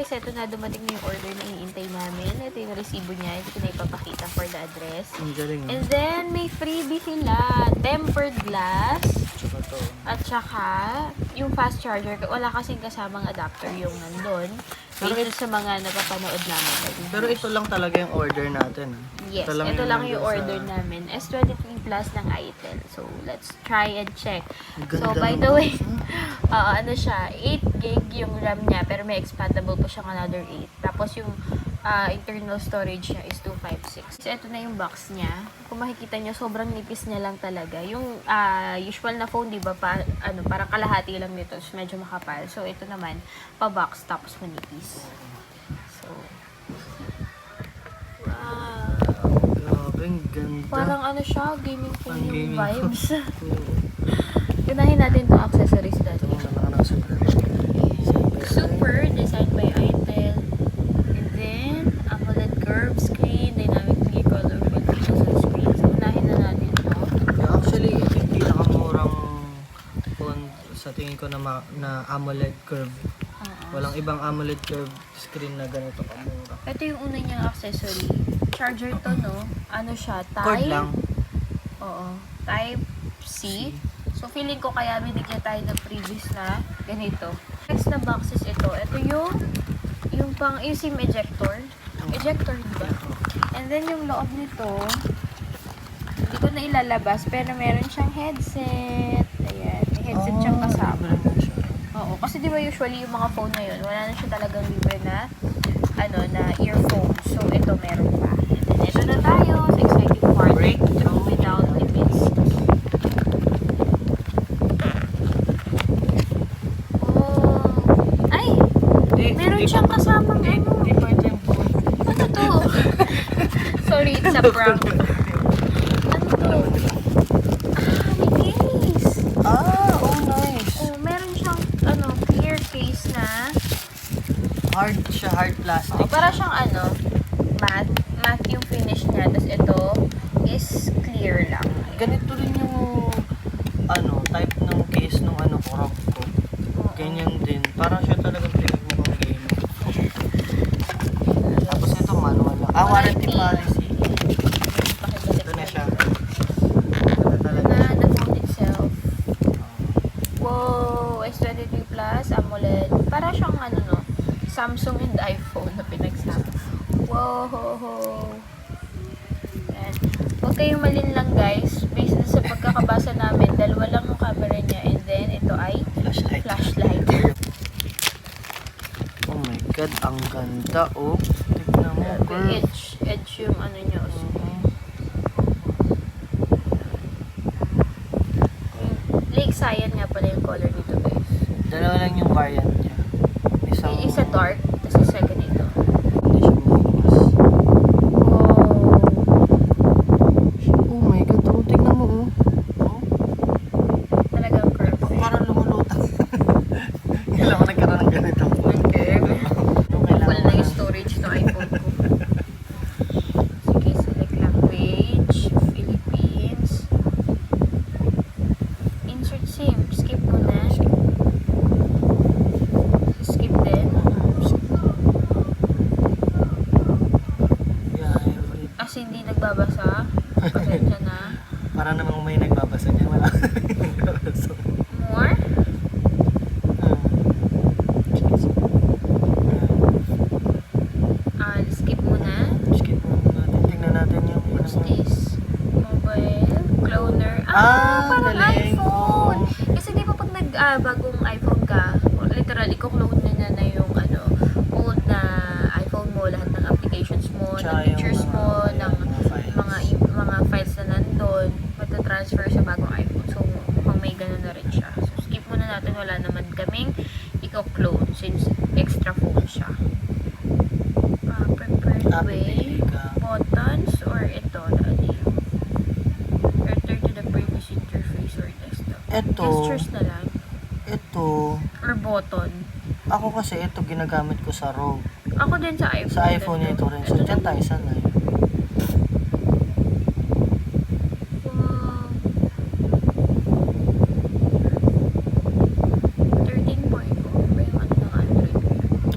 guys, ito na, dumating na yung order na iniintay namin. Ito yung resibo niya. Hindi ko na ipapakita for the address. Ang galing. And then, may freebie sila. Tempered glass. Tsaka to. At saka, yung fast charger. Wala kasing kasamang adapter yung nandun. Based sa mga napapanood namin. Pero ito lang talaga yung order natin. Yes, ito yung lang yung nandun order sa- namin. S23 Plus ng Itel. So, let's try and check. Ang So, ganda by ng the way, box, ano siya, 8 gig yung RAM niya, pero may expandable pa siyang another 8. Tapos yung internal storage niya is 256. So, ito na yung box niya. Kung makikita niyo, sobrang nipis niya lang talaga. Yung usual na phone, di ba, parang kalahati lang nito, so medyo makapal. So, ito naman, pa-box, tapos manipis. So, wow. Grabe, ang ganda. Parang ano siya, gaming phone Ang yung gaming vibes. Oo. Unahin natin itong accessories dati. Ito mga naman ang super. Super, designed by Itel. And then, AMOLED curved screen, dynamically color filters on screen. So, unahin na natin ito. Yeah, actually, ito yung pinakamurang phone sa tingin ko na AMOLED curve. Walang ibang AMOLED curve screen na ganito kamura. Ito yung una niyang accessory. Charger to, no? Ano siya? Cord Type? lang. Oo. Type C. So, feeling ko kaya binigyan tayo ng previous na ganito. Next na box is ito. Ito yung SIM ejector. Ejector ba? And then, yung loob nito, hindi ko na ilalabas, pero meron siyang headset. Ayan. May headset siyang kasama. Oo. Kasi di ba usually yung mga phone ngayon, wala na siya talagang libre na earphone. So, ito meron pa. And then, ito na tayo sa exciting part. Breakthrough without limits. Oh. Ay! Meron siyang kasamang ano. Hindi pa ito yung phone. Ano to? Sorry, it's a prank. Ano to? May case. Oh nice. Oh, meron siyang clear case na. Hard siya, hard plastic. Para siyang matte yung finish niya. Tapos ito is clear lang. Ganito rin yung type ng case ng Korok ko. Ganyan din. Parang siya talaga pinagmukhang game. Tapos ito manual lang. Warranty policy. Ito na siya. Ito na talaga Na, siya. the phone itself. Wow! S23 Plus, AMOLED. Para siyang Samsung and iPhone na pinagsama. Wow! Yan. Huwag kayong malinlang guys. Based na sa pagkakabasa namin, dalawa lang yung camera niya and then ito ay flashlight. Oh my god, ang ganda oh. Tignan mo, girl. Edge yung niya. Lake Cyan nga pala yung color nito guys. Dalawa lang yung variant niya. Isa dark, tapos yung second ito. Hindi siya bukas. Wow! Oh my god, oh. Tignan mo oh. Oh, Talagang perfect. parang lumulutang. Kailangan ko nagkaroon ng ganitong phone. Okay. Yung Wala kailangan na yung storage ng iPhone ko. Sige, select language, Philippines. Insert SIM. Skip mo na. Skip din. Yeah, every... As hindi nagbabasa. Pasensya na. Para namang may nagbabasa niya. Wala nagbabasa. More. Skip mo na. Skip mo natin. Tingnan natin yung... What's this? Mobile. Cloner. Parang galing. iPhone. Kasi di ba pag bagong iPhone ka, literally, kuklone na yung old na iPhone mo, lahat ng applications mo, Tsaka ng pictures yung mo, ng files. mga files na nandun, matatransfer sa bagong iPhone. So, mukhang may ganun na rin siya. So, skip muna natin. Wala naman kaming i-clone since extra phone siya. Preferred way, buttons, or ito, return to the previous interface or desktop. Gestures na lang. Ito, Or button. ako kasi ito ginagamit ko sa ROG. Ako din sa iPhone. Sa iPhone ito rin. So, dyan tayo sanay. Wow. 13.0 ba yung ng Android?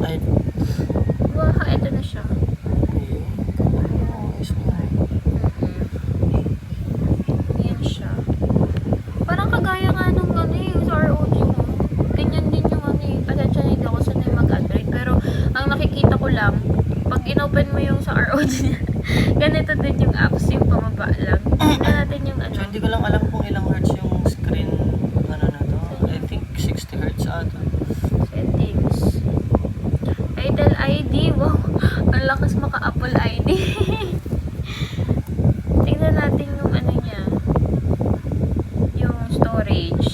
Ay, inopen mo yung sa ROG niya, ganito din yung apps, yung pababa lang. Tingnan natin yung ano. So, hindi ko lang alam kung ilang hertz yung screen, ano na to. I think 60 hertz ata. Settings. Idle ID. Wow. Ang lakas maka-Apple ID. Tingnan natin yung ano niya. Yung storage.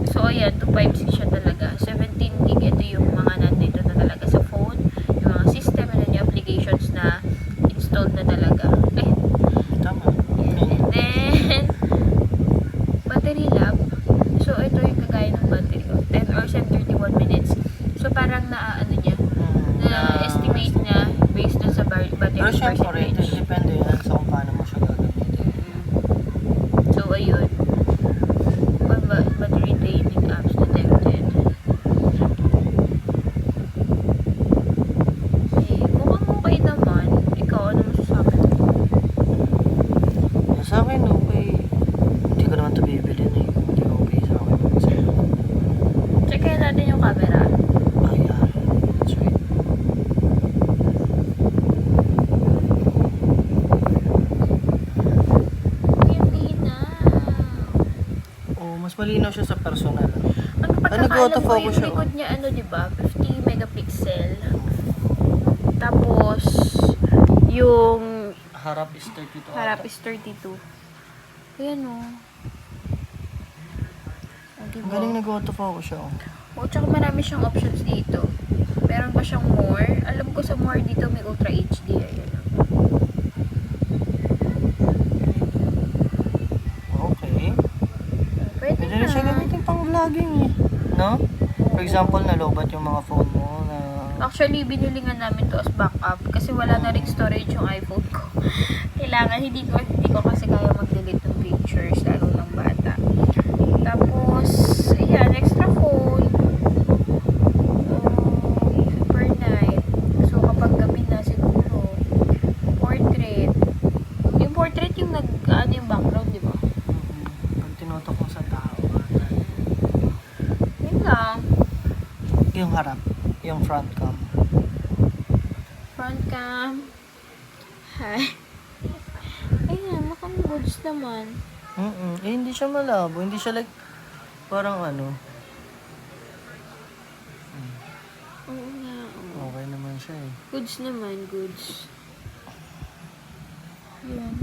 So, ayan. 256 siya talaga. 17 gig. Ito yung mga nandito na talaga sa phone. Yung mga system and yung applications na installed na talaga. Ay, Tama. and then, battery lab. So, ito yung kagaya ng battery ko. 10 hours and 31 minutes. So, parang ano niya, na-estimate niya based dun sa battery Pero syempre, percentage. depende yan sa kung paano mo siya gagamitin. So, ayun. Battery draining apps detected. Eh, mukhang okay naman. Ikaw, ano masasabi mo? Sa akin, okay. Hindi ko naman ito bibili na hindi okay sa akin. Check kaya natin yung camera. Ayan. That's right. Hindi na. Oh, mas malinaw siya sa personal. Ang pagkakaalam ko, nag-autofocus yung siya, likod niya, ano, diba? 50 megapixel. Tapos, yung Harap is 32 harap ata. is 32. Ayan, o. Ang Diba? galing nag-autofocus siya. Oh. O, tsaka marami siyang options dito. Meron pa siyang more. Alam ko sa more dito may Ultra HD. Ayan. Okay. Pwede Pwede rin siya na. gamitin pang vlogging eh. No? For example, nalobat yung mga phone mo na... Actually, binili nga namin to as backup kasi wala na ring storage yung iPhone ko. Kailangan, hindi ko kasi kaya mag-delete ng pictures, lalo ng bata. Tapos, ayan, extra phone. Super night. So, kapag gabi na siguro, portrait. Yung portrait yung ano yung background, di ba? Pag tinotok mo sa tao. Yun lang. Yung harap. Yung front cam. Front cam. Hi. Ayan, mukhang goods naman. Eh, hindi siya malabo. Hindi siya like, parang ano. Oo nga. Oo. Okay naman siya eh. Goods naman, goods. Yan.